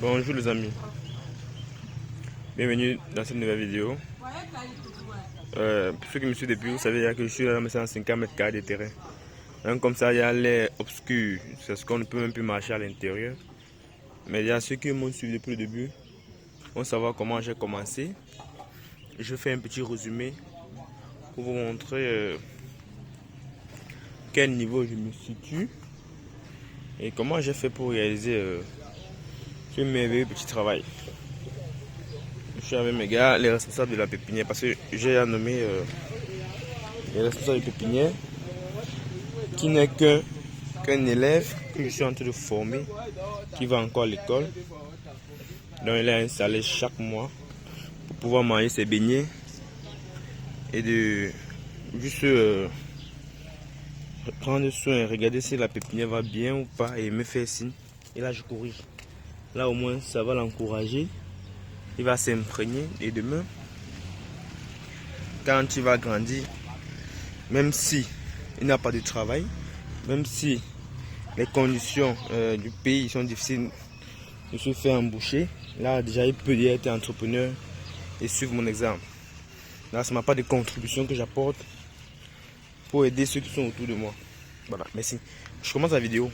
Bonjour les amis, bienvenue dans cette nouvelle vidéo. Pour ceux qui me suivent depuis, vous savez déjà que je suis dans mes 150 mètres carrés de terrain. Donc comme ça, il y a l'air obscur, c'est ce qu'on ne peut même plus marcher à l'intérieur. Mais il y a ceux qui m'ont suivi depuis le début, vont savoir comment j'ai commencé. Je fais un petit résumé pour vous montrer quel niveau je me situe et comment j'ai fait pour réaliser ce merveilleux petit travail. Je suis avec mes gars, les responsables de la pépinière, parce que j'ai nommé les responsables de pépinière, qui n'est qu'un élève que je suis en train de former, qui va encore à l'école. Donc il est installé chaque mois pour pouvoir manger ses beignets et de juste prendre soin, regarder si la pépinière va bien ou pas et me faire signe. Et là je corrige. Là au moins ça va l'encourager. Il va s'imprégner et demain, quand il va grandir, même si il n'a pas de travail, même si les conditions du pays sont difficiles, je suis fait embaucher. Là déjà il peut être entrepreneur et suivre mon exemple. Là ce n'est pas de contribution que j'apporte pour aider ceux qui sont autour de moi. Voilà, merci. Je commence la vidéo.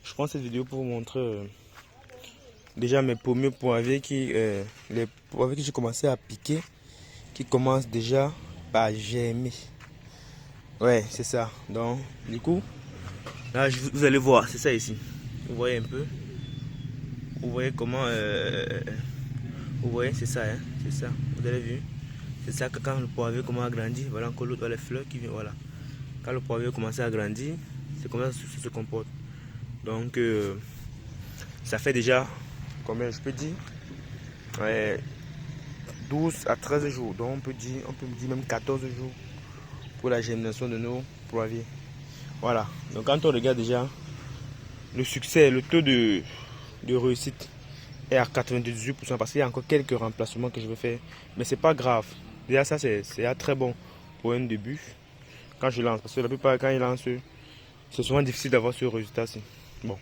Je prends cette vidéo pour vous montrer déjà mes premiers poivriers les poivriers que j'ai commencé à piquer, qui commencent déjà par germer. Ouais, c'est ça. Donc, du coup, là, vous allez voir, c'est ça ici. Vous voyez un peu. Vous voyez comment. Vous voyez, c'est ça, hein. C'est ça. Vous avez vu. C'est ça que quand le poivrier commence à grandir, voilà encore l'autre, les fleurs qui viennent. Voilà. Quand le poivrier commence à grandir, c'est comme ça que ça se comporte. Donc, ça fait déjà, combien je peux dire, 12 à 13 jours. Donc, on peut dire même 14 jours pour la germination de nos poivriers. Voilà. Donc, quand on regarde déjà le succès, le taux de réussite est à 98% parce qu'il y a encore quelques remplacements que je vais faire. Mais c'est pas grave. Déjà, ça, c'est très bon pour un début quand je lance. Parce que la plupart, quand ils lancent, c'est souvent difficile d'avoir ce résultat-ci. Bon.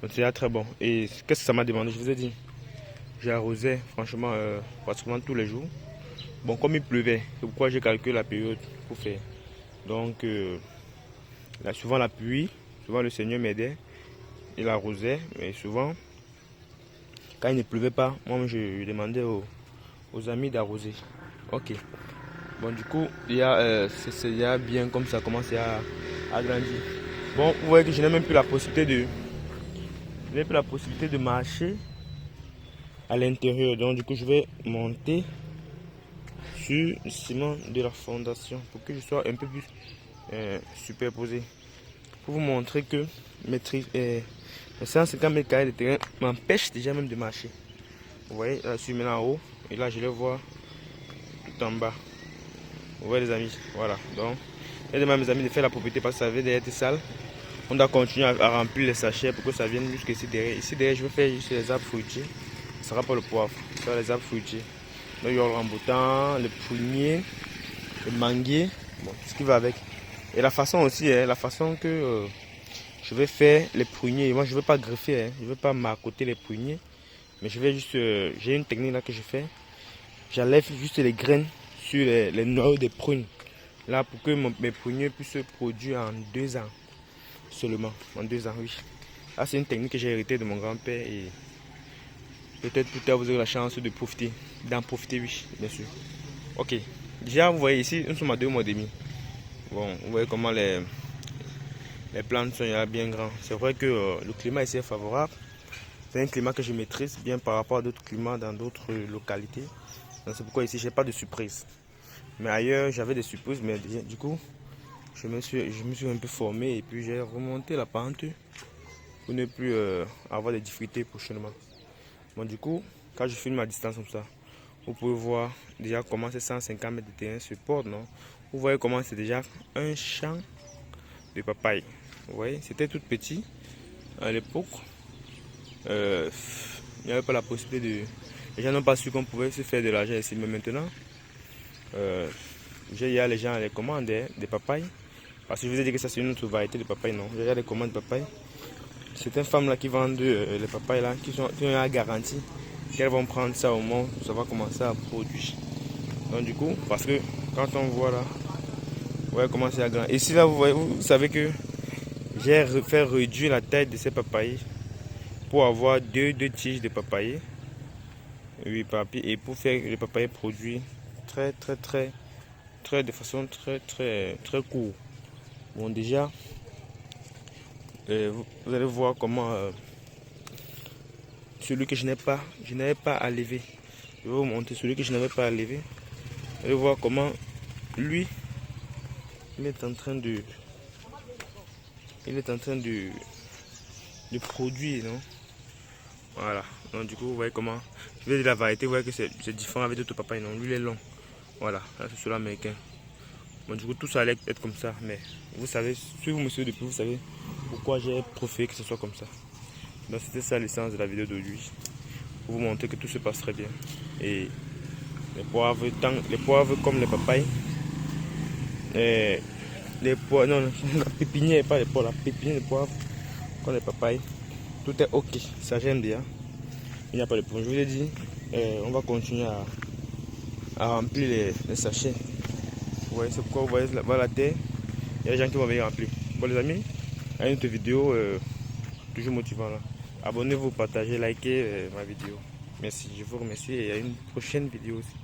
Donc, c'est très bon. Et qu'est-ce que ça m'a demandé? Je vous ai dit, j'ai arrosé franchement pratiquement tous les jours. Bon, comme il pleuvait, c'est pourquoi j'ai calculé la période pour faire. Donc, là, souvent la pluie, souvent le Seigneur m'aidait, il arrosait, mais souvent, quand il ne pleuvait pas, moi je demandais aux amis d'arroser. Ok. Bon, du coup, il y a bien comme ça commence à grandir. Bon, vous voyez que je n'ai même plus la possibilité de marcher à l'intérieur. Donc, du coup, je vais monter sur le ciment de la fondation pour que je sois un peu plus superposé. Pour vous montrer que mes 150 mètres carrés de terrain m'empêche déjà même de marcher. Vous voyez, là je suis maintenant en haut et là je les vois tout en bas. Vous voyez les amis, voilà. Donc, je demande à mes amis de faire la propriété parce que ça avait été sale. On doit continuer à remplir les sachets pour que ça vienne jusqu'ici derrière. Ici derrière, je vais faire juste les arbres fruitiers. Ce ne sera pas le poivre, ce sera les arbres fruitiers. Donc, il y aura le rambutan, le prunier, le manguier, bon, tout ce qui va avec. Et la façon aussi, la façon que je vais faire les pruniers. Moi, je ne veux pas greffer, je ne veux pas m'accoter les pruniers. Mais je vais juste, j'ai une technique là que je fais. J'enlève juste les graines sur les noyaux des prunes. Là, pour que mes pruniers puissent se produire en 2 ans seulement. En 2 ans, oui. Là, c'est une technique que j'ai héritée de mon grand-père et peut-être plus tard vous aurez la chance de profiter, d'en profiter, oui, bien sûr. Ok. Déjà, vous voyez ici, nous sommes à 2 mois et demi. Bon, vous voyez comment les plantes sont là bien grands. C'est vrai que le climat ici est favorable. C'est un climat que je maîtrise bien par rapport à d'autres climats dans d'autres localités. C'est pourquoi ici, je n'ai pas de surprise. Mais ailleurs, j'avais des surprises, mais du coup, je me suis un peu formé et puis j'ai remonté la pente pour ne plus avoir des difficultés prochainement. Bon, du coup, quand je filme à distance comme ça, vous pouvez voir déjà comment ces 150 mètres de terrain se portent, non? Vous voyez comment c'est déjà un champ de papaye. Vous voyez, c'était tout petit à l'époque. Il n'y avait pas la possibilité de... Les gens n'ont pas su qu'on pouvait se faire de l'argent ici. Mais maintenant, il y a les gens les commandes des papayes. Parce que je vous ai dit que ça c'est une autre variété de papaye, non. Il y a les commandes de papaye. certaines femmes là qui vendent les papayes là, qui ont la garantie qu'elles vont prendre ça au moins, ça va commencer à produire. Donc du coup, parce que quand on voit là, ouais, commencer à grandir. Ici là, vous voyez, vous savez que j'ai fait réduire la taille de ces papayes pour avoir deux tiges de papaye. Oui, papier, et pour faire le papaye produit de façon très court. Bon, déjà, vous allez voir comment celui que je n'avais pas à lever. Je vais vous montrer celui que je n'avais pas à lever. Vous allez voir comment lui, il est en train de produire, non? Voilà. Donc du coup, vous voyez comment, je vais dire la variété, vous voyez que c'est différent avec d'autres papayes, non? Lui, il est long. Voilà, là c'est celui américain. Bon, du coup, tout ça allait être comme ça, mais vous savez, si vous me suivez depuis, vous savez pourquoi j'ai préféré que ce soit comme ça. Donc c'était ça l'essence de la vidéo d'aujourd'hui, pour vous montrer que tout se passe très bien. Et les poivres comme les papayes, les poivres, non, la pépinière, pas les poivres, la pépinière de poivre comme les papayes, tout est ok, ça j'aime bien. Il n'y a pas de problème. Je vous l'ai dit, on va continuer à remplir les sachets. Vous voyez, c'est pourquoi vous voyez là-bas la terre, il y a des gens qui vont venir remplir. Bon les amis, à une autre vidéo toujours motivant là. Abonnez-vous, partagez, likez ma vidéo. Merci, je vous remercie et à une prochaine vidéo aussi.